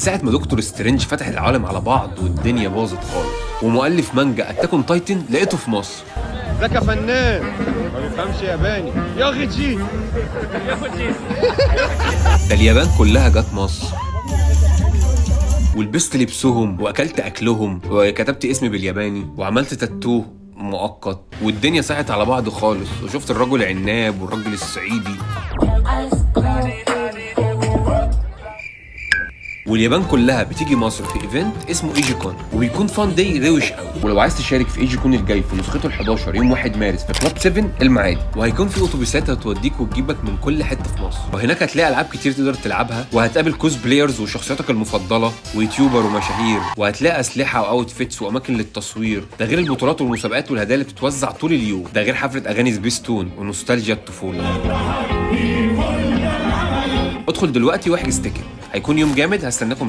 ساعة ما دكتور سترينج فتح العالم على بعض والدنيا باظت خالص. ومؤلف مانجا اتاك اون تايتن لقيته في مصر. ذاك فنان ما بيفهمش ياباني يا غيتشي. ده اليابان كلها جت مصر، ولبست لبسهم واكلت اكلهم وكتبت اسمي بالياباني وعملت تاتوه مؤقت، والدنيا صحت على بعض خالص، وشفت الرجل عناب والرجل الصعيدي. واليابان كلها بتيجي مصر في ايفنت اسمه ايجيكون، وبيكون فان داي روش قوي. ولو عايز تشارك في ايجيكون الجاي في نسخته ال11 يوم 1 مارس في كلاب 7 المعادي، وهيكون في اتوبيسات هتوديك وتجيبك من كل حته في مصر، وهناك هتلاقي العاب كتير تقدر تلعبها، وهتقابل كوز بلايرز وشخصياتك المفضله ويوتيوبر ومشاهير، وهتلاقي اسلحه واوتفيتس واماكن للتصوير، ده غير البطولات والمسابقات والهدايا اللي بتتوزع طول اليوم، ده غير حفله اغاني سبيستون ونوستالجيا الطفوله. ادخل دلوقتي واحجز تيكت، هيكون يوم جامد، هستناكم.